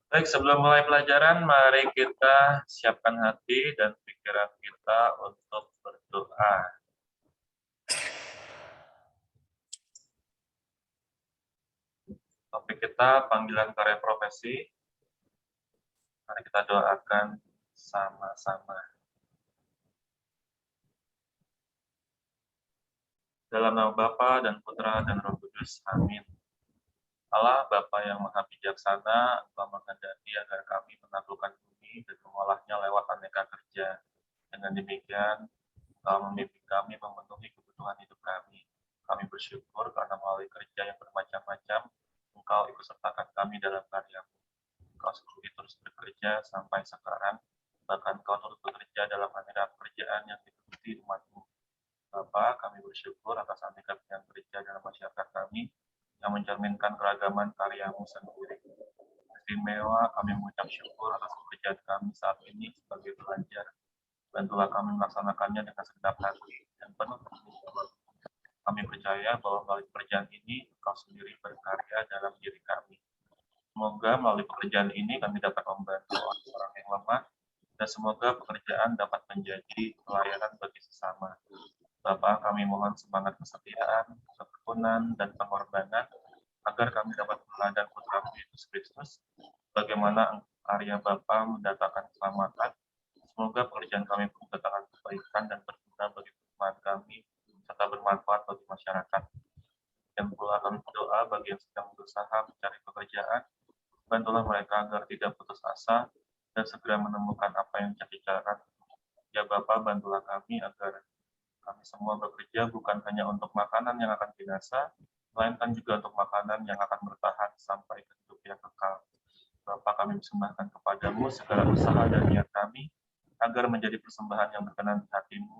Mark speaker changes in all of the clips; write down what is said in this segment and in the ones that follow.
Speaker 1: Baik, sebelum mulai pelajaran, mari kita siapkan hati dan pikiran kita untuk berdoa. Topik kita panggilan karya profesi. Mari kita doakan sama-sama. Dalam nama Bapa dan Putra dan Roh Kudus. Amin. Allah Bapa yang Maha Bijaksana, Engkau menghendaki agar kami menaklukkan bumi dan mengolahnya lewat aneka kerja. Dengan demikian, Engkau membimbing kami memenuhi kebutuhan hidup kami. Kami bersyukur karena melalui kerja yang bermacam-macam, Engkau ikut sertakan kami dalam karya-Mu. Engkau sendiri terus bekerja sampai sekarang, bahkan Engkau terus bekerja dalam aneka pekerjaan yang digeluti umat-Mu. Bapa, kami bersyukur atas aneka bidang kerja dalam masyarakat kami yang mencerminkan keragaman karya-Mu sendiri. Istimewa kami mengucap syukur atas pekerjaan kami saat ini sebagai pelajar. Bantulah kami melaksanakannya dengan segenap hati dan penuh bersyukur. Kami percaya bahwa melalui pekerjaan ini, Engkau sendiri berkarya dalam diri kami. Semoga melalui pekerjaan ini kami dapat membantu orang-orang yang lemah, dan semoga pekerjaan dapat menjadi pelayanan bagi sesama. Bapa, kami mohon semangat kesetiaan, ketekunan, dan pengorbanan, agar kami dapat meneladani putra Yesus Kristus, bagaimana karya Bapa mendatangkan keselamatan. Semoga pekerjaan kami mendatangkan kebaikan dan berguna bagi teman kami, serta bermanfaat bagi masyarakat. Dan pula kami berdoa bagi yang sedang berusaha mencari pekerjaan, bantulah mereka agar tidak putus asa dan segera menemukan apa yang menjadi jalan. Ya Bapa, bantulah kami agar kami semua bekerja bukan hanya untuk makanan yang akan binasa, melainkan juga untuk makanan yang akan bertahan sampai ke hidup yang kekal. Bapa, kami persembahkan kepadamu segala usaha dan niat kami, agar menjadi persembahan yang berkenan di hati-Mu,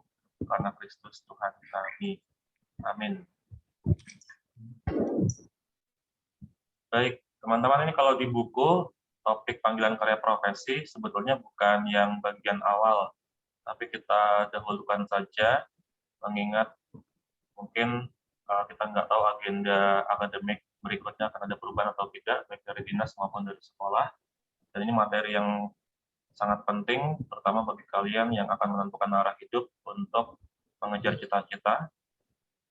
Speaker 1: karena Kristus Tuhan kami. Amin. Baik, teman-teman, ini kalau di buku, topik panggilan karya profesi sebetulnya bukan yang bagian awal, tapi kita dahulukan saja, mengingat mungkin kita nggak tahu agenda akademik berikutnya akan ada perubahan atau tidak, baik dari dinas maupun dari sekolah. Dan ini materi yang sangat penting, terutama bagi kalian yang akan menentukan arah hidup untuk mengejar cita-cita,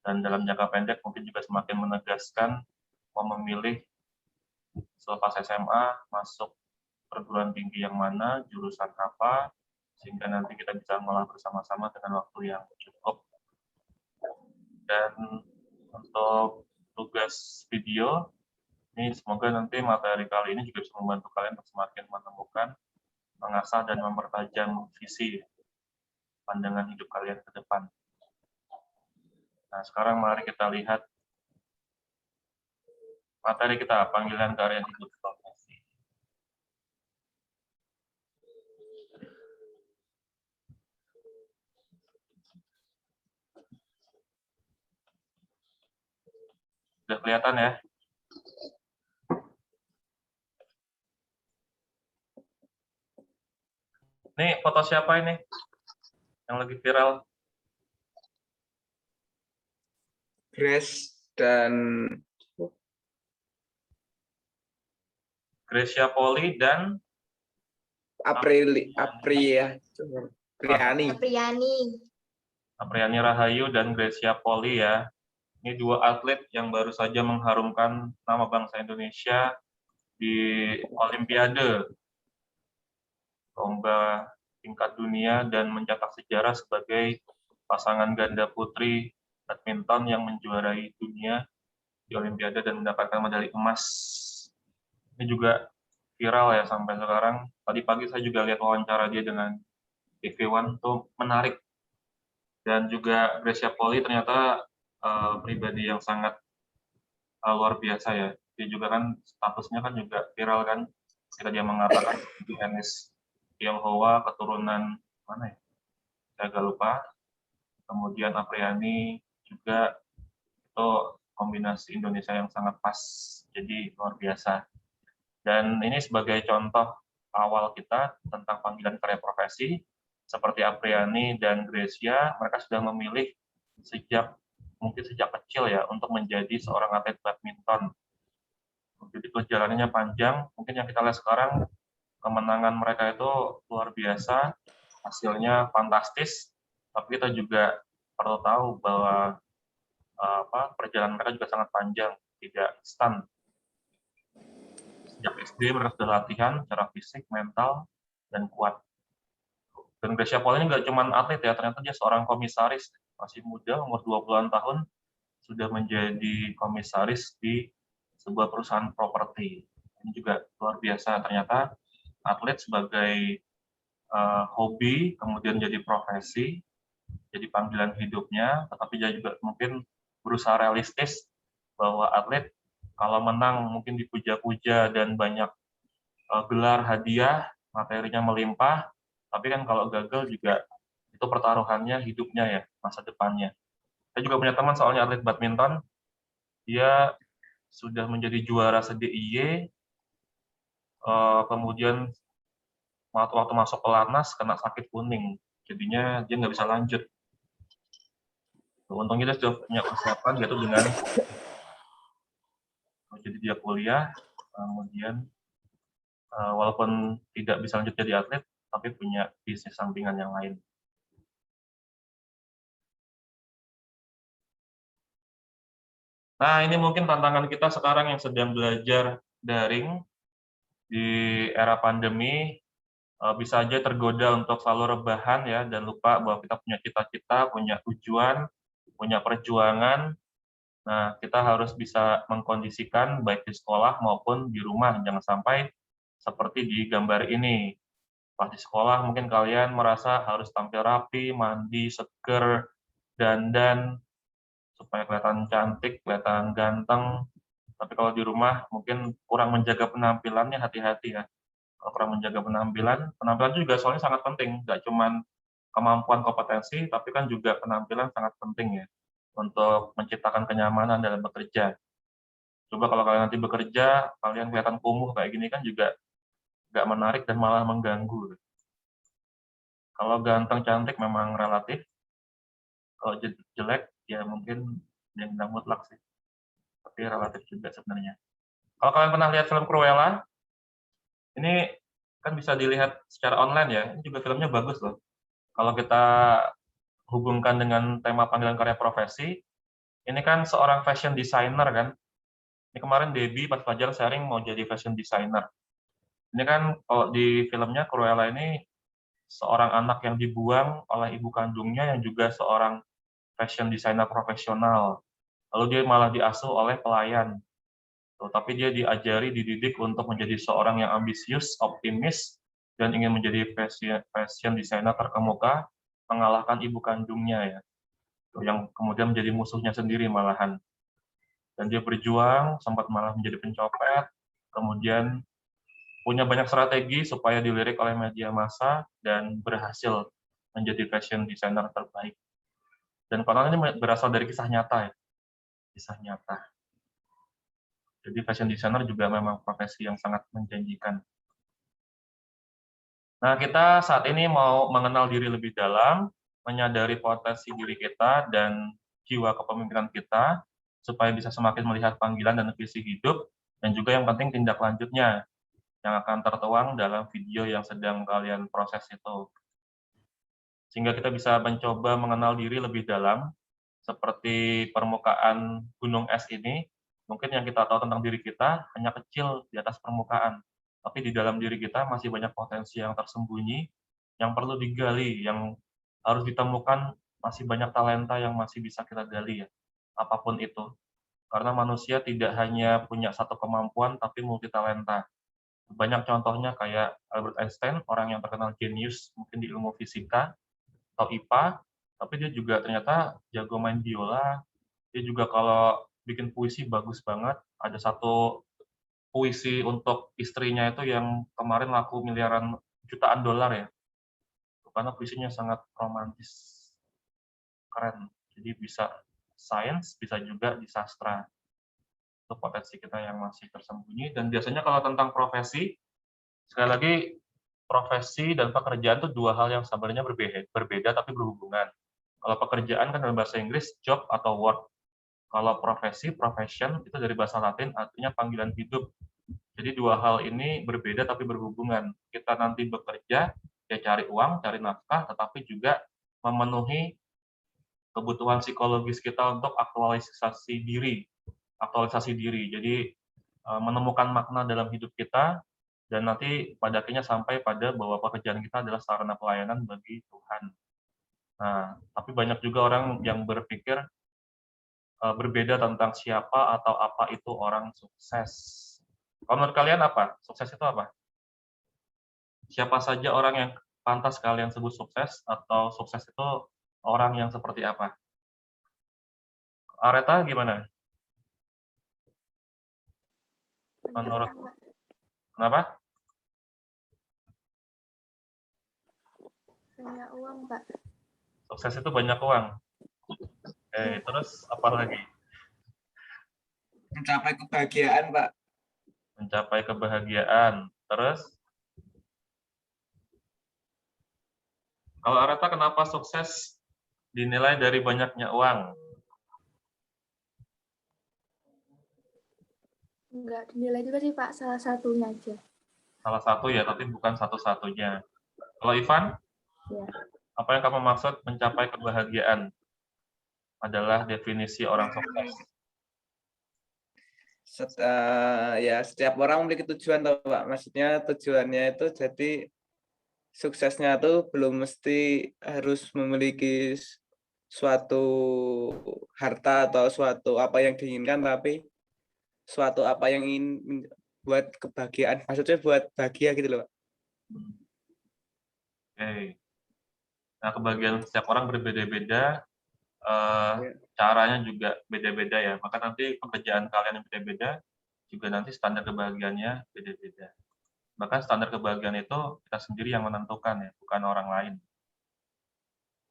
Speaker 1: dan dalam jangka pendek mungkin juga semakin menegaskan mau memilih selepas SMA masuk perguruan tinggi yang mana, jurusan apa, sehingga nanti kita bisa mengolah bersama-sama dengan waktu yang cukup. Dan untuk tugas video, ini semoga nanti materi kali ini juga bisa membantu kalian untuk semakin menemukan, mengasah, dan mempertajam visi pandangan hidup kalian ke depan. Nah, sekarang mari kita lihat materi kita, panggilan karya hidup profesi. Sudah kelihatan ya? Ini foto siapa ini? Yang lagi viral?
Speaker 2: Grace dan
Speaker 1: Gracia Poli dan
Speaker 2: Apriani.
Speaker 1: Apriani Rahayu dan Gracia Poli ya. Ini dua atlet yang baru saja mengharumkan nama bangsa Indonesia di Olimpiade, lomba tingkat dunia, dan mencetak sejarah sebagai pasangan ganda putri badminton yang menjuarai dunia di Olimpiade dan mendapatkan medali emas. Ini juga viral ya sampai sekarang. Tadi pagi saya juga lihat wawancara dia dengan TV One, tuh menarik. Dan juga Gracia Poli ternyata pribadi yang sangat luar biasa ya. Dia juga kan statusnya kan juga viral kan, ketika dia mengatakan di etnis Tionghoa keturunan mana ya? Saya agak lupa. Kemudian Apriani juga itu kombinasi Indonesia yang sangat pas, jadi luar biasa. Dan ini sebagai contoh awal kita tentang panggilan karya profesi, seperti Apriani dan Gracia, mereka sudah memilih mungkin sejak kecil ya, untuk menjadi seorang atlet badminton. Jadi perjalanannya panjang. Mungkin yang kita lihat sekarang kemenangan mereka itu luar biasa, hasilnya fantastis. Tapi kita juga perlu tahu bahwa perjalanan mereka juga sangat panjang, tidak instan. Sejak SD mereka sudah latihan secara fisik, mental, dan kuat. Dan Gracia Poli ini nggak cuma atlet ya, ternyata dia seorang komisaris, masih muda, umur 20-an tahun, sudah menjadi komisaris di sebuah perusahaan properti. Ini juga luar biasa, ternyata atlet sebagai hobi, kemudian jadi profesi, jadi panggilan hidupnya, tetapi dia juga mungkin berusaha realistis bahwa atlet kalau menang mungkin dipuja-puja dan banyak gelar hadiah, materinya melimpah, tapi kan kalau gagal juga itu pertaruhannya hidupnya ya, masa depannya. Saya juga punya teman soalnya atlet badminton, dia sudah menjadi juara se-DIY, kemudian waktu masuk pelatnas kena sakit kuning, jadinya dia nggak bisa lanjut. Untungnya dia sudah punya persiapan, yaitu dengan jadi dia kuliah, kemudian walaupun tidak bisa lanjut jadi atlet, tapi punya bisnis sampingan yang lain. Nah, ini mungkin tantangan kita sekarang yang sedang belajar daring di era pandemi, bisa aja tergoda untuk selalu rebahan ya, dan lupa bahwa kita punya cita-cita, punya tujuan, punya perjuangan. Nah, kita harus bisa mengkondisikan baik di sekolah maupun di rumah. Jangan sampai seperti di gambar ini. Pas di sekolah mungkin kalian merasa harus tampil rapi, mandi, seger, dandan, supaya kelihatan cantik, kelihatan ganteng. Tapi kalau di rumah mungkin kurang menjaga penampilannya, hati-hati ya. Kalau kurang menjaga penampilan, penampilan juga soalnya sangat penting. Nggak cuma kemampuan kompetensi, tapi kan juga penampilan sangat penting ya untuk menciptakan kenyamanan dalam bekerja. Coba kalau kalian nanti bekerja, kalian kelihatan kumuh kayak gini kan juga nggak menarik dan malah mengganggu. Kalau ganteng cantik memang relatif, kalau jelek ya mungkin yang bilang mutlak sih, tapi relatif juga sebenarnya. Kalau kalian pernah lihat film Cruella, ini kan bisa dilihat secara online ya, ini juga filmnya bagus loh. Kalau kita hubungkan dengan tema panggilan karya profesi, ini kan seorang fashion designer kan. Ini kemarin Debbie pas pelajar sharing mau jadi fashion designer. Ini kan kalau di filmnya Cruella ini seorang anak yang dibuang oleh ibu kandungnya yang juga seorang fashion designer profesional. Lalu dia malah diasuh oleh pelayan. Tapi dia diajari, dididik untuk menjadi seorang yang ambisius, optimis, dan ingin menjadi fashion designer terkemuka, mengalahkan ibu kandungnya ya, yang kemudian menjadi musuhnya sendiri malahan. Dan dia berjuang, sempat malah menjadi pencopet, kemudian punya banyak strategi supaya dilirik oleh media massa dan berhasil menjadi fashion designer terbaik. Dan konon ini berasal dari kisah nyata ya, kisah nyata. Jadi fashion designer juga memang profesi yang sangat menjanjikan. Nah, kita saat ini mau mengenal diri lebih dalam, menyadari potensi diri kita dan jiwa kepemimpinan kita, supaya bisa semakin melihat panggilan dan visi hidup, dan juga yang penting tindak lanjutnya, yang akan tertuang dalam video yang sedang kalian proses itu. Sehingga kita bisa mencoba mengenal diri lebih dalam, seperti permukaan gunung es ini, mungkin yang kita tahu tentang diri kita hanya kecil di atas permukaan. Tapi di dalam diri kita masih banyak potensi yang tersembunyi, yang perlu digali, yang harus ditemukan, masih banyak talenta yang masih bisa kita gali ya, apapun itu. Karena manusia tidak hanya punya satu kemampuan, tapi multi talenta. Banyak contohnya kayak Albert Einstein, orang yang terkenal jenius mungkin di ilmu fisika atau IPA, tapi dia juga ternyata jago main biola, dia juga kalau bikin puisi bagus banget. Ada satu puisi untuk istrinya itu yang kemarin laku miliaran jutaan dolar ya, karena puisinya sangat romantis, keren. Jadi bisa sains, bisa juga di sastra. Itu potensi kita yang masih tersembunyi. Dan biasanya kalau tentang profesi, sekali lagi profesi dan pekerjaan itu dua hal yang sebenarnya berbeda tapi berhubungan. Kalau pekerjaan kan dalam bahasa Inggris job atau work. Kalau profesi, profession, itu dari bahasa Latin artinya panggilan hidup. Jadi dua hal ini berbeda tapi berhubungan. Kita nanti bekerja, ya cari uang, cari nafkah, tetapi juga memenuhi kebutuhan psikologis kita untuk aktualisasi diri. Aktualisasi diri. Jadi menemukan makna dalam hidup kita, dan nanti pada akhirnya sampai pada bahwa pekerjaan kita adalah sarana pelayanan bagi Tuhan. Nah, tapi banyak juga orang yang berpikir berbeda tentang siapa atau apa itu orang sukses. Kalau menurut kalian apa? Sukses itu apa? Siapa saja orang yang pantas kalian sebut sukses, atau sukses itu orang yang seperti apa? Areta gimana? Menurut kenapa?
Speaker 3: Banyak uang, Pak.
Speaker 1: Sukses itu banyak uang. Terus apa lagi?
Speaker 2: Mencapai kebahagiaan, Pak.
Speaker 1: Mencapai kebahagiaan. Terus, kalau Areta kenapa sukses dinilai dari banyaknya uang?
Speaker 3: Enggak dinilai juga sih, Pak. Salah satunya aja.
Speaker 1: Salah satu ya, tapi bukan satu-satunya. Kalau Ivan,
Speaker 3: Ya.
Speaker 1: apa yang kamu maksud mencapai kebahagiaan adalah definisi orang sukses?
Speaker 2: Ya, setiap orang memiliki tujuan, toh, Pak. Maksudnya tujuannya itu jadi suksesnya tuh belum mesti harus memiliki suatu harta atau suatu apa yang diinginkan, tapi suatu apa yang ingin buat kebahagiaan. Maksudnya buat bahagia gitu loh, Pak.
Speaker 1: Oke. Nah, kebahagiaan setiap orang berbeda-beda,
Speaker 2: Ya.
Speaker 1: caranya juga beda-beda ya. Maka nanti pekerjaan kalian yang beda-beda, juga nanti standar kebahagiaannya beda-beda. Bahkan standar kebahagiaan itu kita sendiri yang menentukan ya, bukan orang lain.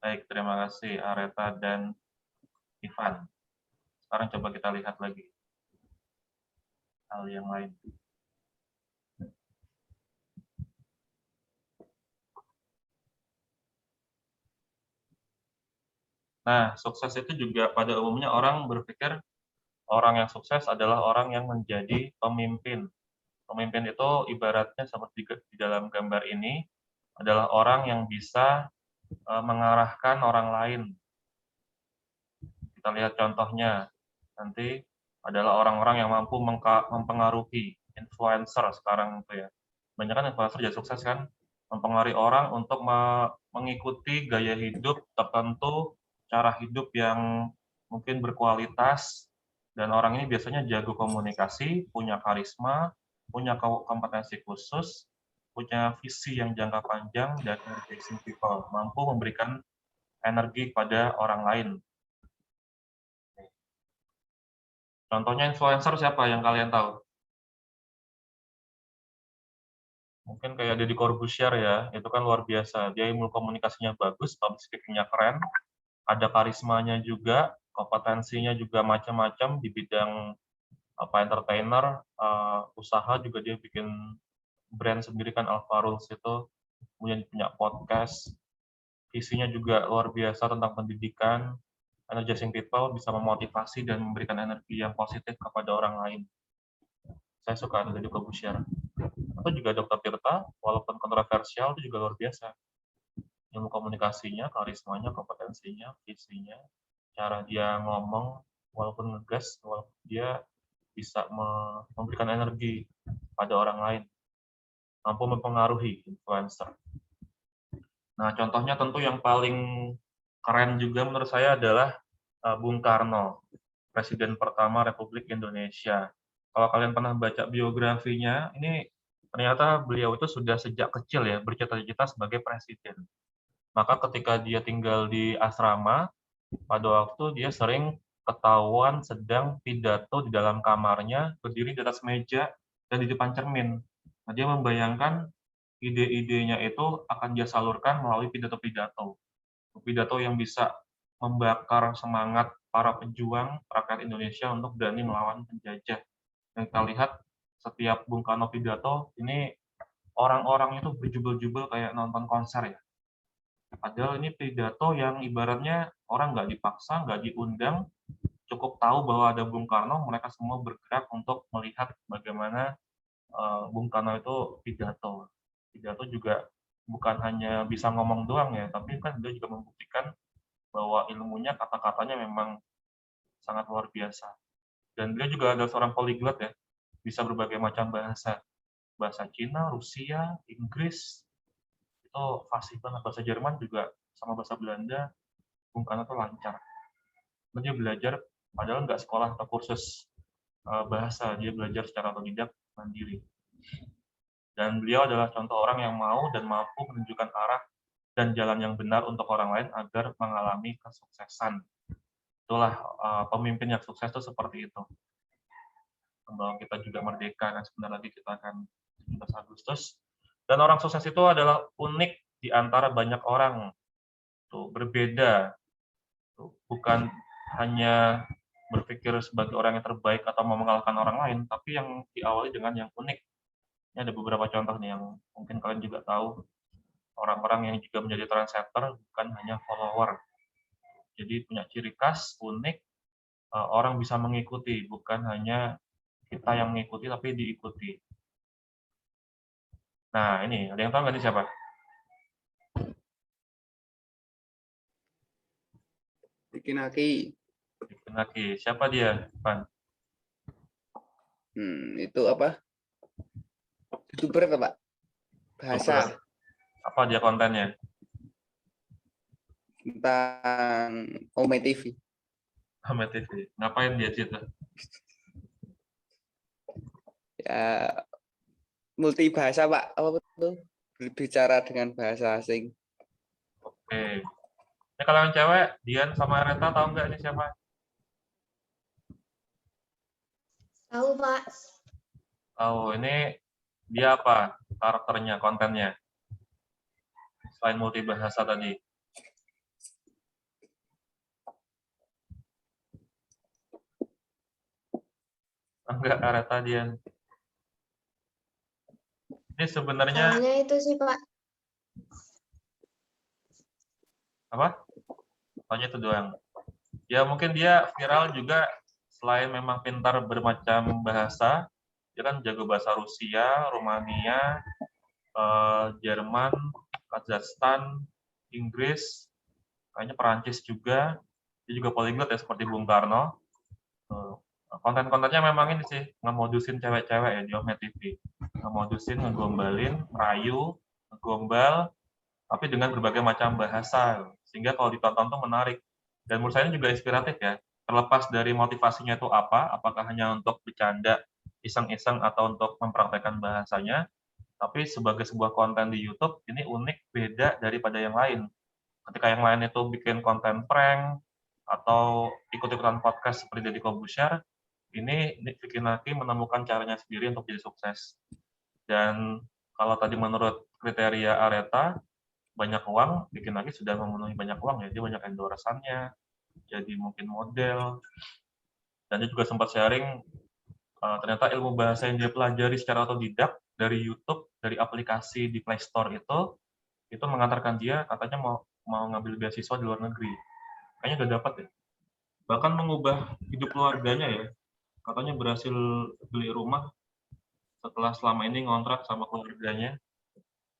Speaker 1: Baik, terima kasih Areta dan Ivan. Sekarang coba kita lihat lagi hal yang lain. Nah, sukses itu juga pada umumnya orang berpikir orang yang sukses adalah orang yang menjadi pemimpin. Pemimpin itu ibaratnya seperti di dalam gambar ini adalah orang yang bisa mengarahkan orang lain. Kita lihat contohnya nanti adalah orang-orang yang mampu mempengaruhi, influencer sekarang itu ya. Banyak kan influencer jadi sukses kan, mempengaruhi orang untuk mengikuti gaya hidup tertentu, cara hidup yang mungkin berkualitas, dan orang ini biasanya jago komunikasi, punya karisma, punya kompetensi khusus, punya visi yang jangka panjang, dan energizing people, mampu memberikan energi pada orang lain. Contohnya influencer siapa yang kalian tahu? Mungkin kayak Deddy Corbuzier ya, itu kan luar biasa. Dia ilmu komunikasinya bagus, public speaking-nya keren, ada karismanya juga, kompetensinya juga macam-macam di bidang entertainer, usaha juga dia bikin brand sendiri kan, Alpha Rules itu, kemudian punya podcast, visinya juga luar biasa tentang pendidikan, energizing people, bisa memotivasi dan memberikan energi yang positif kepada orang lain. Saya suka Deddy Corbuzier. Atau juga Dr. Tirta, walaupun kontroversial, itu juga luar biasa. Ilmu komunikasinya, karismanya, kompetensinya, visinya, cara dia ngomong, walaupun ngegas, walaupun dia bisa memberikan energi pada orang lain, mampu mempengaruhi influencer. Nah, contohnya tentu yang paling keren juga menurut saya adalah Bung Karno, Presiden pertama Republik Indonesia. Kalau kalian pernah baca biografinya, ini ternyata beliau itu sudah sejak kecil ya bercita-cita sebagai presiden. Maka ketika dia tinggal di asrama, pada waktu dia sering ketahuan sedang pidato di dalam kamarnya, berdiri di atas meja dan di depan cermin. Nah, dia membayangkan ide-idenya itu akan dia salurkan melalui pidato-pidato. Pidato yang bisa membakar semangat para pejuang rakyat Indonesia untuk berani melawan penjajah. Dan kita lihat setiap Bung Karno pidato, ini orang-orang itu berjubel-jubel kayak nonton konser ya. Padahal ini pidato yang ibaratnya orang nggak dipaksa, nggak diundang, cukup tahu bahwa ada Bung Karno, mereka semua bergerak untuk melihat bagaimana Bung Karno itu pidato. Pidato juga bukan hanya bisa ngomong doang ya, tapi kan dia juga membuktikan bahwa ilmunya, kata-katanya memang sangat luar biasa. Dan dia juga adalah seorang polyglot ya, bisa berbagai macam bahasa. Bahasa Cina, Rusia, Inggris, itu fasih banget. Bahasa Jerman juga sama bahasa Belanda, Bung Karno tuh lancar. Dan dia belajar, padahal nggak sekolah atau kursus bahasa, dia belajar secara otodidak mandiri. Dan beliau adalah contoh orang yang mau dan mampu menunjukkan arah dan jalan yang benar untuk orang lain agar mengalami kesuksesan. Itulah pemimpin yang sukses itu seperti itu. Bahwa kita juga merdeka, dan sebentar lagi kita akan 17 Agustus. Dan orang sukses itu adalah unik di antara banyak orang. Tuh, berbeda. Tuh, bukan hanya berpikir sebagai orang yang terbaik atau mau mengalahkan orang lain, tapi yang diawali dengan yang unik. Ini ada beberapa contoh nih yang mungkin kalian juga tahu. Orang-orang yang juga menjadi trendsetter, bukan hanya follower. Jadi punya ciri khas, unik, orang bisa mengikuti, bukan hanya kita yang mengikuti, tapi diikuti. Nah, ini, ada yang tahu nggak nih siapa?
Speaker 2: Bikin Aki.
Speaker 1: Lagi. Siapa dia, Van?
Speaker 2: Itu apa? YouTuber apa, Pak? Bahasa
Speaker 1: Apa dia kontennya?
Speaker 2: tentang Ome TV.
Speaker 1: Sama TV. Ngapain dia situ?
Speaker 2: Ya, multi bahasa, Pak. Apa betul? Berbicara dengan bahasa asing.
Speaker 1: Oke. Ini kalau yang cewek, Dian sama Reta tahu nggak ini siapa?
Speaker 3: Tahu, Pak.
Speaker 1: Oh, ini dia apa? Karakternya, kontennya. Selain multi bahasa tadi. Enggak, Reta, Dian. Ini sebenarnya
Speaker 3: Soalnya itu sih, Pak.
Speaker 1: apa? Hanya itu doang. Ya mungkin dia viral juga selain memang pintar bermacam bahasa, dia kan jago bahasa Rusia, Rumania, Jerman, Kazakhstan, Inggris, kayaknya Perancis juga. Dia juga polyglot ya seperti Bung Karno. Konten-kontennya memang ini sih, ngemodusin cewek-cewek ya di Ome TV. Ngemodusin, ngegombalin, merayu, ngegombal, tapi dengan berbagai macam bahasa. Sehingga kalau ditonton tuh menarik. Dan menurut saya juga inspiratif ya. Terlepas dari motivasinya itu apa, apakah hanya untuk bercanda, iseng-iseng, atau untuk mempraktekkan bahasanya, tapi sebagai sebuah konten di YouTube, ini unik, beda daripada yang lain. Ketika yang lain itu bikin konten prank, atau ikut-ikutan podcast seperti Deddy Corbuzier, ini Vicky Naki menemukan caranya sendiri untuk jadi sukses. Dan kalau tadi menurut kriteria Areta, banyak uang, Vicky Naki sudah memenuhi banyak uang ya, dia banyak endorse-annya, jadi mungkin model, dan dia juga sempat sharing ternyata ilmu bahasa yang dia pelajari secara otodidak dari YouTube, dari aplikasi di Play Store itu mengantarkan dia katanya mau ngambil beasiswa di luar negeri. Kayaknya udah dapat ya. Bahkan mengubah hidup keluarganya ya. Katanya berhasil beli rumah setelah selama ini ngontrak sama keluarganya.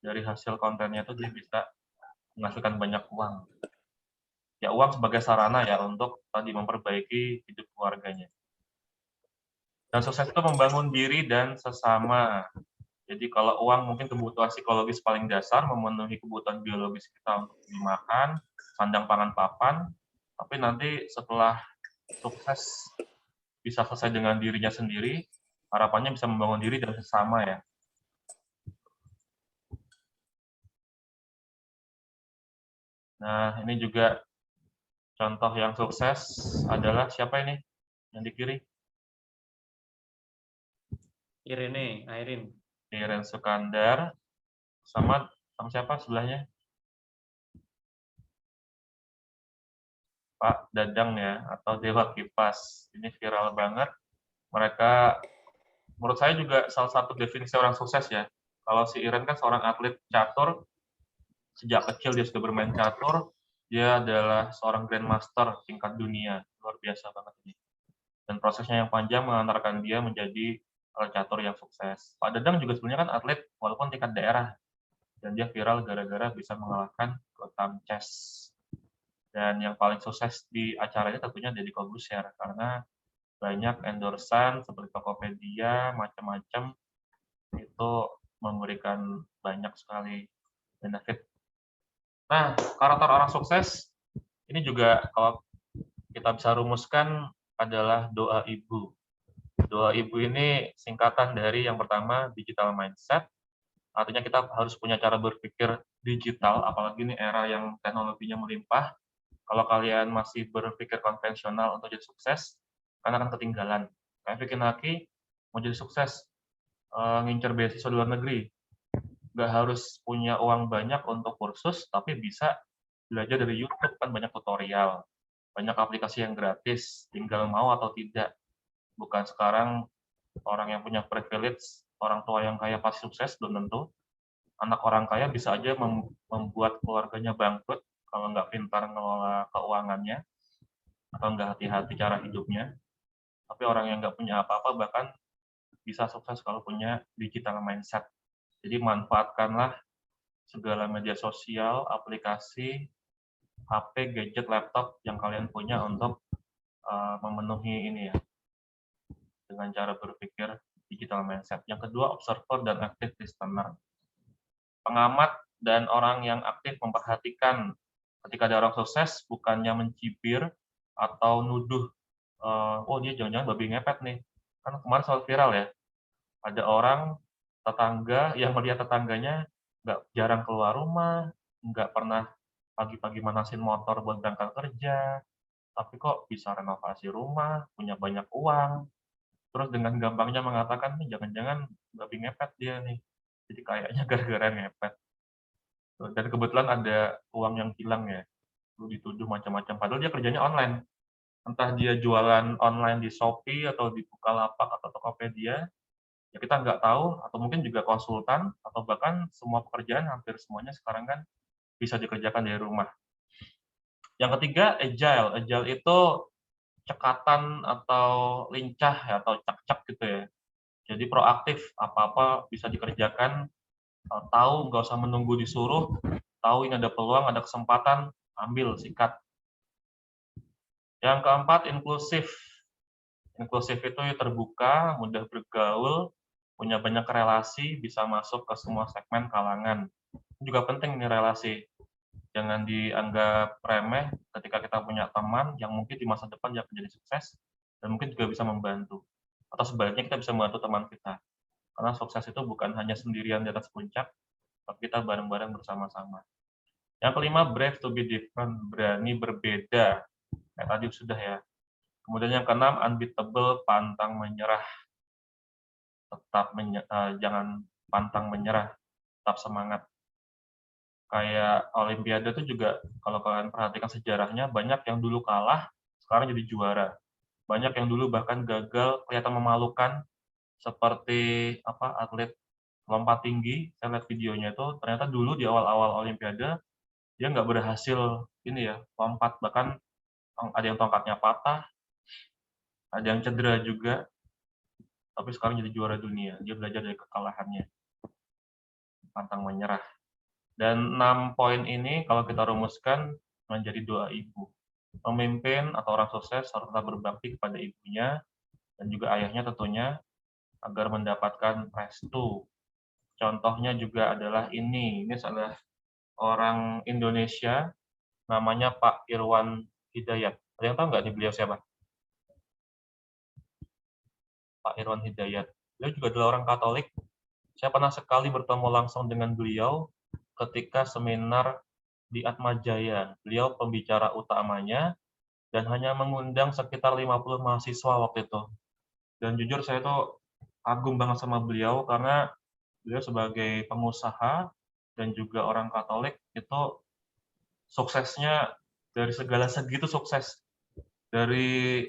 Speaker 1: Dari hasil kontennya itu dia bisa menghasilkan banyak uang. Ya uang sebagai sarana ya untuk tadi memperbaiki hidup keluarganya. Dan sukses itu membangun diri dan sesama. Jadi kalau uang mungkin kebutuhan psikologis paling dasar, memenuhi kebutuhan biologis kita untuk dimakan, sandang pangan papan, tapi nanti setelah sukses bisa selesai dengan dirinya sendiri, harapannya bisa membangun diri dan sesama ya. Nah, ini juga contoh yang sukses adalah siapa ini? Yang di kiri?
Speaker 4: Airin.
Speaker 1: Iren Sukandar. Sama siapa sebelahnya? Pak Dadang ya, atau Dewa Kipas. Ini viral banget. Mereka, menurut saya juga salah satu definisi orang sukses ya. Kalau si Iren kan seorang atlet catur, sejak kecil dia sudah bermain catur, dia adalah seorang grandmaster tingkat dunia. luar biasa banget ini. Dan prosesnya yang panjang mengantarkan dia menjadi catur yang sukses. Pak Dadang juga sebenarnya kan atlet walaupun tingkat daerah, dan dia viral gara-gara bisa mengalahkan Gotham Chess. Dan yang paling sukses di acara ini tentunya Deddy Corbuzier, karena banyak endorsan seperti Tokopedia, macam-macam, itu memberikan banyak sekali benefit. Nah, karakter orang sukses ini juga kalau kita bisa rumuskan adalah doa ibu. Doa ibu ini singkatan dari yang pertama digital mindset, artinya kita harus punya cara berpikir digital, apalagi ini era yang teknologinya melimpah. Kalau kalian masih berpikir konvensional untuk jadi sukses, kalian akan ketinggalan. Kayak Vicky Naki mau jadi sukses, ngincer beasiswa di luar negeri, nggak harus punya uang banyak untuk kursus, tapi bisa belajar dari YouTube, kan banyak tutorial, banyak aplikasi yang gratis, tinggal mau atau tidak. Bukan sekarang orang yang punya privilege, orang tua yang kaya pasti sukses, belum tentu. Anak orang kaya bisa aja membuat keluarganya bangkrut kalau nggak pintar ngelola keuangannya, atau nggak hati-hati cara hidupnya. Tapi orang yang nggak punya apa-apa bahkan bisa sukses kalau punya digital mindset. Jadi manfaatkanlah segala media sosial, aplikasi, HP, gadget, laptop yang kalian punya untuk memenuhi ini ya, dengan cara berpikir digital mindset. Yang kedua, observer dan active listener. Pengamat dan orang yang aktif memperhatikan ketika ada orang sukses, bukannya mencibir atau nuduh, oh dia jangan-jangan babi ngepet nih. Kan kemarin soal viral ya, ada orang tetangga yang melihat tetangganya nggak jarang keluar rumah, nggak pernah pagi-pagi manasin motor buat berangkat kerja, tapi kok bisa renovasi rumah, punya banyak uang, terus dengan gampangnya mengatakan, nih jangan-jangan babi ngepet dia nih. Jadi kayaknya gara-gara ngepet. Dan kebetulan ada uang yang hilang ya, lalu dituduh macam-macam. Padahal dia kerjanya online. Entah dia jualan online di Shopee atau di Bukalapak atau Tokopedia, ya kita nggak tahu, atau mungkin juga konsultan, atau bahkan semua pekerjaan hampir semuanya sekarang kan bisa dikerjakan dari rumah. Yang ketiga, agile. Agile itu cekatan atau lincah ya, atau cak-cak gitu ya. Jadi proaktif, apa-apa bisa dikerjakan, tahu nggak usah menunggu disuruh, tahu ini ada peluang, ada kesempatan, ambil, sikat. Yang keempat, inklusif. Inklusif itu terbuka, mudah bergaul, punya banyak relasi, bisa masuk ke semua segmen kalangan. Ini juga penting nih relasi. Jangan dianggap remeh ketika kita punya teman yang mungkin di masa depan dia akan jadi sukses, dan mungkin juga bisa membantu. Atau sebaliknya kita bisa membantu teman kita. Karena sukses itu bukan hanya sendirian di atas puncak, tapi kita bareng-bareng bersama-sama. Yang kelima, brave to be different, berani berbeda. Kayak tadi sudah ya. Kemudian yang keenam, unbeatable, pantang menyerah. Jangan pantang menyerah, tetap semangat. Kayak Olimpiade itu juga, kalau kalian perhatikan sejarahnya, banyak yang dulu kalah, sekarang jadi juara. Banyak yang dulu bahkan gagal, kelihatan memalukan, seperti atlet lompat tinggi, saya lihat videonya itu, ternyata dulu di awal-awal Olimpiade, dia nggak berhasil lompat, bahkan ada yang tongkatnya patah, ada yang cedera juga, tapi sekarang jadi juara dunia. Dia belajar dari kekalahannya, pantang menyerah. Dan 6 poin ini kalau kita rumuskan menjadi doa ibu. Pemimpin atau orang sukses harus tetap berbakti kepada ibunya dan juga ayahnya tentunya agar mendapatkan restu. Contohnya juga adalah ini adalah orang Indonesia, namanya Pak Irwan Hidayat. Ada yang tahu nggak nih beliau siapa? Pak Irwan Hidayat. Beliau juga adalah orang Katolik. Saya pernah sekali bertemu langsung dengan beliau ketika seminar di Atmajaya. Beliau pembicara utamanya dan hanya mengundang sekitar 50 mahasiswa waktu itu. Dan jujur saya tuh kagum banget sama beliau karena beliau sebagai pengusaha dan juga orang Katolik itu suksesnya dari segala segi itu sukses. Dari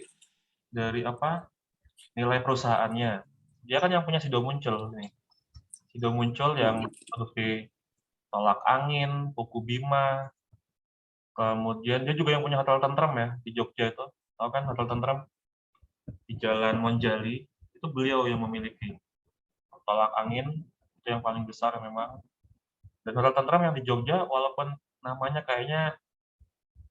Speaker 1: nilai perusahaannya. Dia kan yang punya Sido Muncul nih. Sido Muncul yang produksi Tolak Angin, Puku Bima, kemudian dia juga yang punya Hotel Tentrem ya di Jogja itu. Tahu kan Hotel Tentrem di Jalan Monjali, itu beliau yang memiliki tolak angin itu yang paling besar memang. Dan Hotel Tentrem yang di Jogja, walaupun namanya kayaknya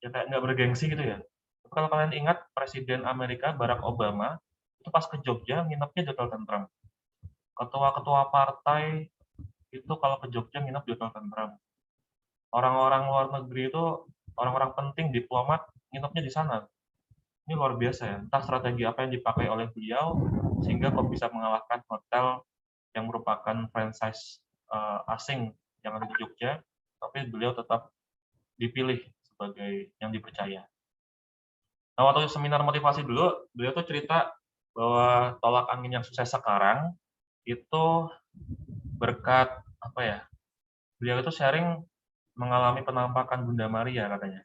Speaker 1: ya kayak nggak bergengsi gitu ya. Tapi kalau kalian ingat Presiden Amerika Barack Obama itu pas ke Jogja nginepnya di Hotel Tentrem. Ketua-ketua partai itu kalau ke Jogja nginep di Hotel Tentrem. Orang-orang luar negeri itu, orang-orang penting diplomat nginepnya di sana. Ini luar biasa ya. Entah strategi apa yang dipakai oleh beliau sehingga kok bisa mengalahkan hotel yang merupakan franchise asing yang ada di Jogja, tapi beliau tetap dipilih sebagai yang dipercaya. Nah, waktu seminar motivasi dulu, beliau tuh cerita bahwa tolak angin yang sukses sekarang itu berkat apa ya? Beliau itu sharing mengalami penampakan Bunda Maria katanya.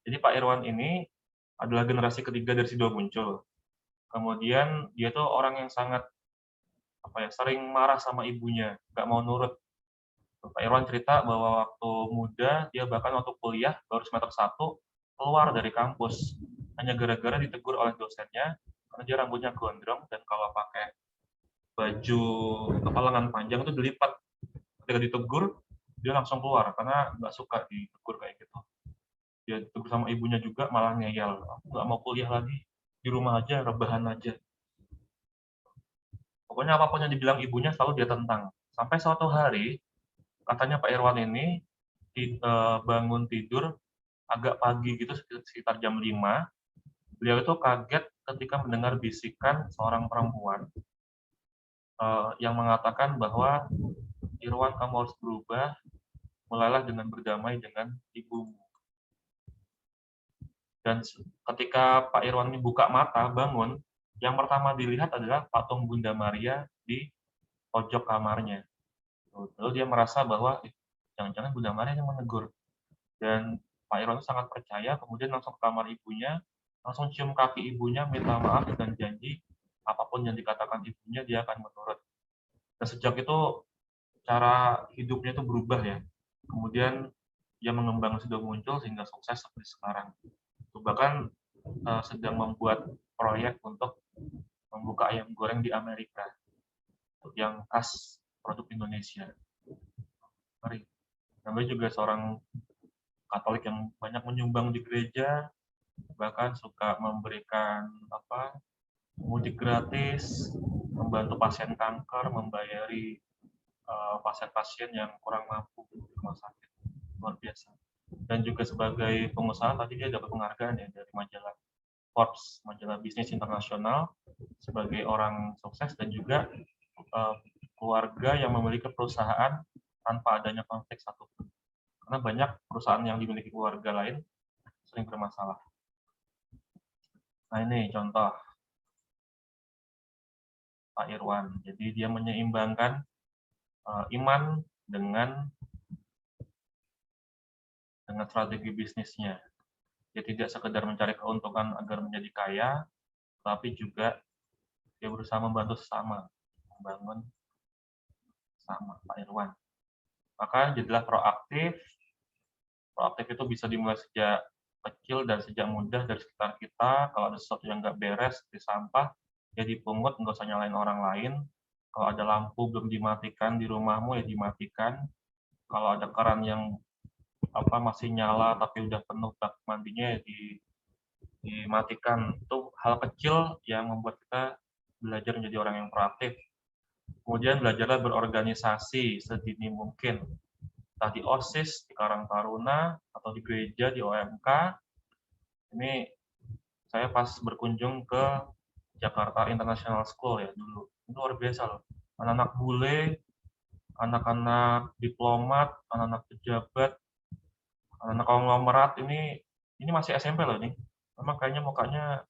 Speaker 1: Jadi Pak Irwan ini adalah generasi ketiga dari Sido Muncul. Kemudian dia tuh orang yang sangat apa ya, sering marah sama ibunya, nggak mau nurut. Pak Irwan cerita bahwa waktu muda dia bahkan waktu kuliah baru semester 1 keluar dari kampus hanya gara-gara ditegur oleh dosennya karena dia rambutnya gondrong dan kalau pakai baju apa lengan panjang itu dilipat. Ketika ditegur dia langsung keluar karena nggak suka ditegur kayak gitu. Dia ditegur sama ibunya juga malah ngeyel, aku nggak mau kuliah lagi, di rumah aja rebahan aja. Pokoknya apapun yang dibilang ibunya selalu dia tentang. Sampai suatu hari katanya Pak Irwan ini bangun tidur agak pagi gitu sekitar jam 5. Beliau itu kaget ketika mendengar bisikan seorang perempuan yang mengatakan bahwa Irwan kamu harus berubah, mulailah dengan berdamai dengan ibumu. Dan ketika Pak Irwan ini buka mata, bangun, yang pertama dilihat adalah patung Bunda Maria di pojok kamarnya. Lalu dia merasa bahwa jangan-jangan Bunda Maria yang menegur. Dan Pak Irwan sangat percaya, kemudian langsung ke kamar ibunya, langsung cium kaki ibunya, minta maaf dan janji apapun yang dikatakan ibunya dia akan menurut. Dan sejak itu cara hidupnya itu berubah ya. Kemudian dia mengembang Sido Muncul sehingga sukses seperti sekarang. Bahkan sedang membuat proyek untuk membuka ayam goreng di Amerika yang khas produk Indonesia. Mari. Namanya juga seorang Katolik yang banyak menyumbang di gereja, bahkan suka memberikan mudik gratis, membantu pasien kanker, membayari pasien-pasien yang kurang mampu di rumah sakit. Luar biasa. Dan juga sebagai pengusaha tadi dia dapat penghargaan ya dari majalah Forbes, majalah bisnis internasional sebagai orang sukses dan juga keluarga yang memiliki perusahaan tanpa adanya konflik satupun. Karena banyak perusahaan yang dimiliki keluarga lain sering bermasalah. Nah ini contoh Pak Irwan. Jadi dia menyeimbangkan iman dengan strategi bisnisnya. Dia tidak sekedar mencari keuntungan agar menjadi kaya, tapi juga dia berusaha membantu sesama, membangun sama Pak Irwan. Maka jadilah proaktif. Proaktif itu bisa dimulai sejak kecil dan sejak muda dari sekitar kita. Kalau ada sesuatu yang nggak beres di sampah, ya dipungut, nggak usah nyalain orang lain. Kalau ada lampu belum dimatikan di rumahmu, ya dimatikan. Kalau ada keran yang masih nyala tapi udah penuh bak mandinya, ya dimatikan. Itu hal kecil yang membuat kita belajar menjadi orang yang proaktif. Kemudian belajarlah berorganisasi sedini mungkin. Entah di OSIS, di Karang Taruna, atau di gereja, di OMK. Ini saya pas berkunjung ke Jakarta International School ya dulu. Itu luar biasa loh. Anak-anak bule, anak-anak diplomat, anak-anak pejabat, anak-anak konglomerat ini masih SMP loh ini. Memang kayaknya mukanya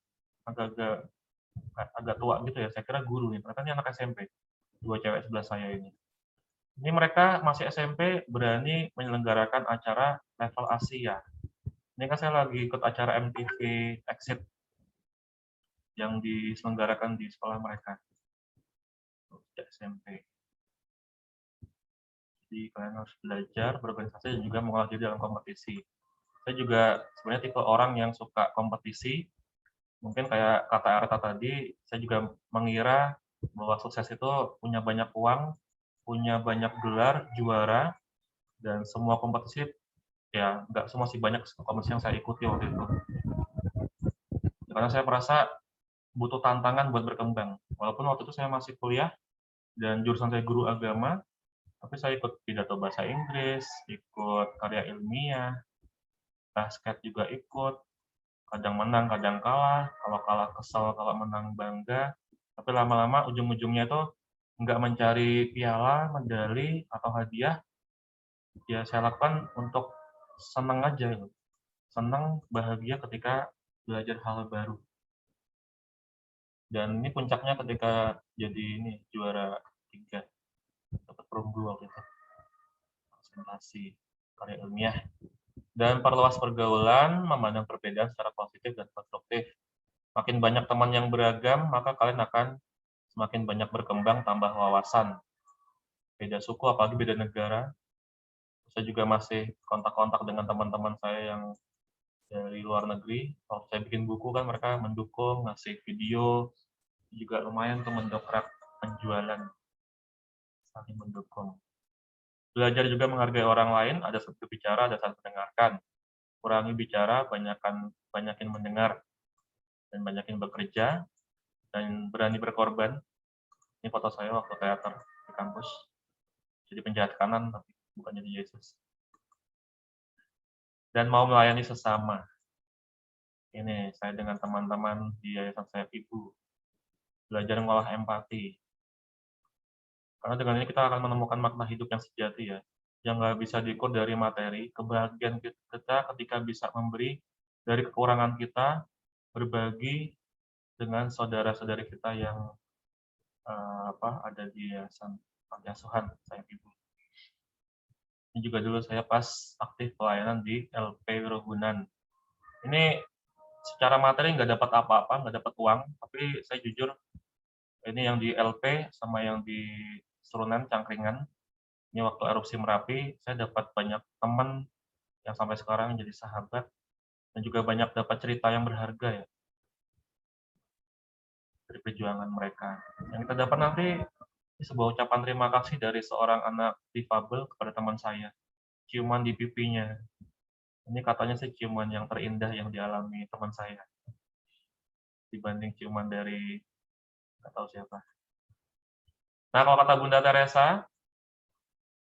Speaker 1: agak tua gitu ya. Saya kira guru nih. Ternyata ini anak SMP. Dua cewek sebelah saya ini. Ini mereka masih SMP berani menyelenggarakan acara level Asia. Ini kan saya lagi ikut acara MTV Exit yang diselenggarakan di sekolah mereka. Sejak SMP. Jadi kalian harus belajar berorganisasi dan juga mengolah diri dalam kompetisi. Saya juga sebenarnya tipe orang yang suka kompetisi, Mungkin kayak kata Arta tadi, saya juga mengira bahwa sukses itu punya banyak uang, punya banyak gelar, juara, dan semua kompetisi, ya nggak semua sih, banyak kompetisi yang saya ikuti waktu itu. Karena saya merasa butuh tantangan buat berkembang. Walaupun waktu itu saya masih kuliah dan jurusan saya guru agama, tapi saya ikut pidato bahasa Inggris, ikut karya ilmiah, basket juga ikut, kadang menang, kadang kalah, kalau kalah kesel, kalau menang bangga, tapi lama-lama ujung-ujungnya itu nggak mencari piala, medali, atau hadiah, ya saya lakukan untuk senang aja, gitu. Senang, bahagia ketika belajar hal baru. Dan ini puncaknya ketika jadi ini juara 3, dapat perunggu waktu itu, presentasi karya ilmiah. Dan perluas pergaulan, memandang perbedaan secara positif dan konstruktif. Makin banyak teman yang beragam, maka kalian akan semakin banyak berkembang, tambah wawasan. Beda suku, apalagi beda negara. Saya juga masih kontak-kontak dengan teman-teman saya yang dari luar negeri. Kalau saya bikin buku kan mereka mendukung, ngasih video, juga lumayan untuk mendongkrak penjualan, saling mendukung. Belajar juga menghargai orang lain, ada saling berbicara, ada saling mendengarkan. Kurangi bicara, banyakin mendengar, dan banyakin bekerja, dan berani berkorban. Ini foto saya waktu teater di kampus. Jadi penjahat kanan, tapi bukan jadi Yesus. Dan mau melayani sesama. Ini saya dengan teman-teman di Yayasan Sayap Ibu. Belajar mengolah empati. Karena dengan ini kita akan menemukan makna hidup yang sejati ya. Yang nggak bisa diukur dari materi. Kebahagiaan kita ketika bisa memberi dari kekurangan kita, berbagi dengan saudara-saudari kita yang ada di Yayasan Panti Asuhan Sayap Ibu. Ini juga dulu saya pas aktif pelayanan di LP Wirogunan. Ini secara materi nggak dapat apa-apa, nggak dapat uang, tapi saya jujur, ini yang di LP sama yang di Serunan, Cangkringan, ini waktu erupsi Merapi, saya dapat banyak teman yang sampai sekarang jadi sahabat, dan juga banyak dapat cerita yang berharga ya, dari perjuangan mereka. Yang kita dapat nanti, ini sebuah ucapan terima kasih dari seorang anak difabel kepada teman saya. Ciuman di pipinya. Ini katanya sih ciuman yang terindah yang dialami teman saya. Dibanding ciuman dari nggak tahu siapa. Nah, kalau kata Bunda Teresa,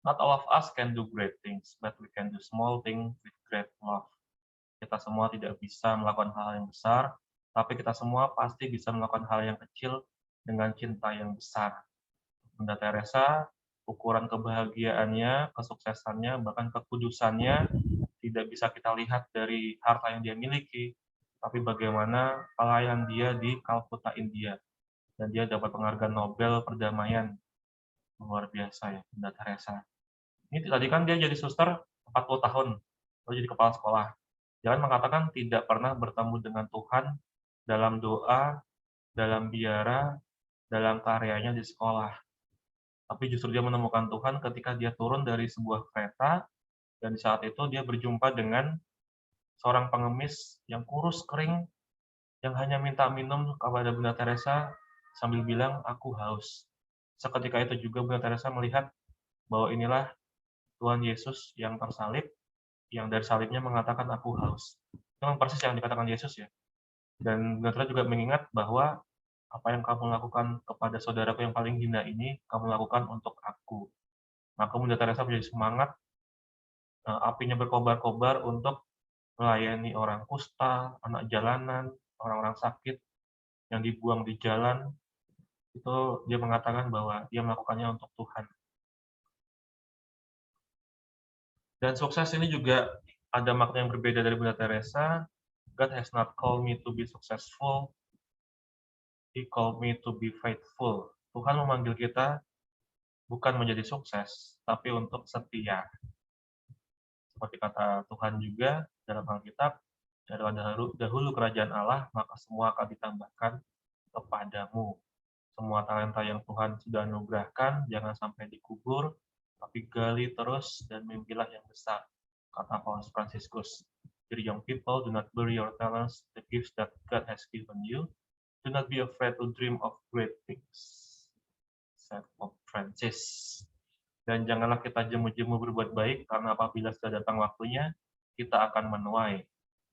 Speaker 1: not all of us can do great things, but we can do small things with great love. Kita semua tidak bisa melakukan hal yang besar, tapi kita semua pasti bisa melakukan hal yang kecil dengan cinta yang besar. Bunda Teresa, ukuran kebahagiaannya, kesuksesannya, bahkan kekudusannya tidak bisa kita lihat dari harta yang dia miliki, tapi bagaimana pelayan dia di Kalkuta, India. Dan dia dapat penghargaan Nobel Perdamaian. Luar biasa ya, Bunda Teresa. Ini tadi kan dia jadi suster 40 tahun, lalu jadi kepala sekolah. Jangan mengatakan tidak pernah bertemu dengan Tuhan dalam doa, dalam biara, dalam karyanya di sekolah. Tapi justru dia menemukan Tuhan ketika dia turun dari sebuah kereta, dan di saat itu dia berjumpa dengan seorang pengemis yang kurus kering, yang hanya minta minum kepada Bunda Teresa sambil bilang, "Aku haus." Seketika itu juga Bunda Teresa melihat bahwa inilah Tuhan Yesus yang tersalib, yang dari salibnya mengatakan, "Aku haus." Itu memang persis yang dikatakan Yesus ya. Dan Bunda Teresa juga mengingat bahwa apa yang kamu lakukan kepada saudaraku yang paling hina ini, kamu lakukan untuk aku. Maka Bunda Teresa menjadi semangat, apinya berkobar-kobar untuk melayani orang kusta, anak jalanan, orang-orang sakit yang dibuang di jalan. Itu dia mengatakan bahwa dia melakukannya untuk Tuhan. Dan sukses ini juga ada makna yang berbeda dari Bunda Teresa. God has not called me to be successful, He called me to be faithful. Tuhan memanggil kita bukan menjadi sukses, tapi untuk setia. Seperti kata Tuhan juga dalam Alkitab, "Carilah dahulu kerajaan Allah, maka semua akan ditambahkan kepadamu." Semua talenta yang Tuhan sudah anugerahkan, jangan sampai dikubur, tapi gali terus dan mimpilah yang besar, kata Paus Fransiskus. Dear young people, do not bury your talents, the gifts that God has given you. Do not be afraid to dream of great things. Said Pope Francis. Dan janganlah kita jemu-jemu berbuat baik, karena apabila sudah datang waktunya, kita akan menuai.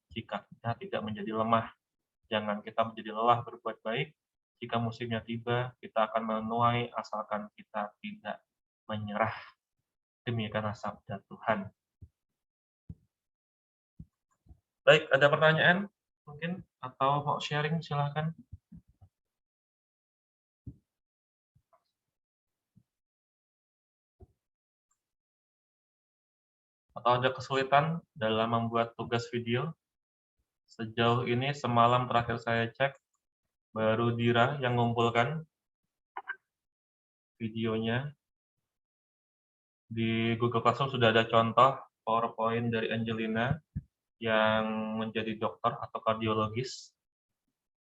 Speaker 1: Jika kita tidak menjadi lemah, jangan kita menjadi lelah berbuat baik. Jika musimnya tiba, kita akan menuai asalkan kita tidak menyerah. Demikianlah sabda Tuhan. Baik, ada pertanyaan mungkin atau mau sharing silahkan. Atau ada kesulitan dalam membuat tugas video? Sejauh ini semalam terakhir saya cek, baru Dira yang mengumpulkan videonya. Di Google Classroom sudah ada contoh PowerPoint dari Angelina yang menjadi dokter atau kardiologis.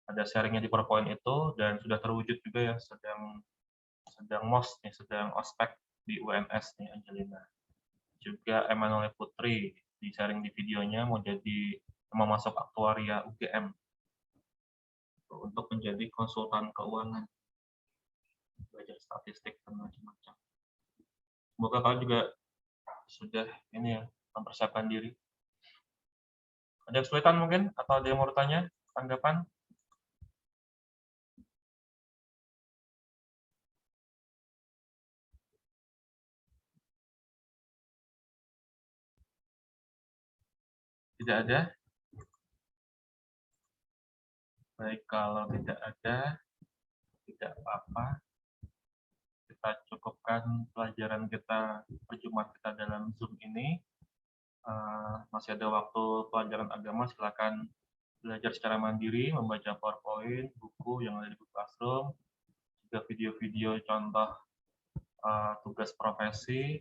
Speaker 1: Ada sharingnya di PowerPoint itu dan sudah terwujud juga ya, sedang MOS nih, sedang ospek di UNS nih Angelina. Juga Emanuel Putri di sharing di videonya mau masuk aktuaria UGM untuk menjadi konsultan keuangan, belajar statistik dan macam-macam. Semoga kalian juga sudah ini ya mempersiapkan diri. Ada kesulitan mungkin atau ada yang mau bertanya, tanggapan? Tidak ada? Baik, kalau tidak ada, tidak apa-apa. Kita cukupkan pelajaran kita, perjumpaan kita dalam Zoom ini. Masih ada waktu pelajaran agama, silakan belajar secara mandiri, membaca PowerPoint, buku yang ada di Google Classroom, juga video-video contoh tugas profesi,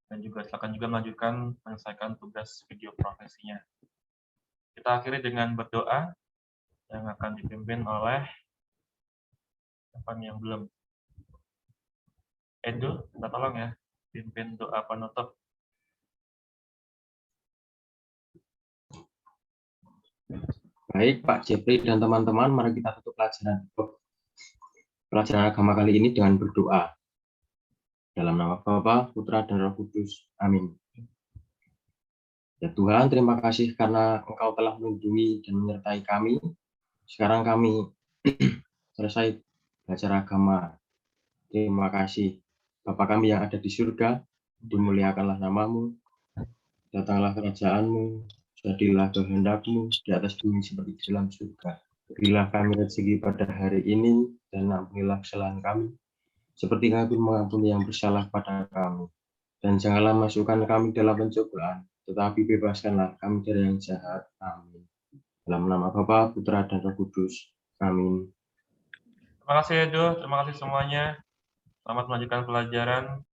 Speaker 1: dan juga silakan juga melanjutkan menyelesaikan tugas video profesinya. Kita akhiri dengan berdoa yang akan dipimpin oleh siapa yang belum? Edo, minta tolong ya, pimpin doa penutup.
Speaker 5: Baik, Pak Jeffrey dan teman-teman, mari kita tutup pelajaran agama kali ini dengan berdoa. Dalam nama Bapa, Putra, dan Roh Kudus. Amin. Ya Tuhan, terima kasih karena Engkau telah melindungi dan menyertai kami. Sekarang kami selesai belajar agama. Terima kasih. Bapa kami yang ada di surga, dimuliakanlah nama-Mu, datanglah kerajaan-Mu, jadilah kehendak-Mu di atas bumi seperti di dalam surga. Berilah kami rezeki pada hari ini, dan ampunilah kesalahan kami, seperti kami mengampuni yang bersalah pada kami. Dan janganlah masukkan kami dalam pencobaan, tetapi bebaskanlah kami dari yang jahat. Amin. Dalam nama Bapa, Putra, dan Roh Kudus. Amin.
Speaker 1: Terima kasih Edo, terima kasih semuanya. Selamat melanjutkan pelajaran.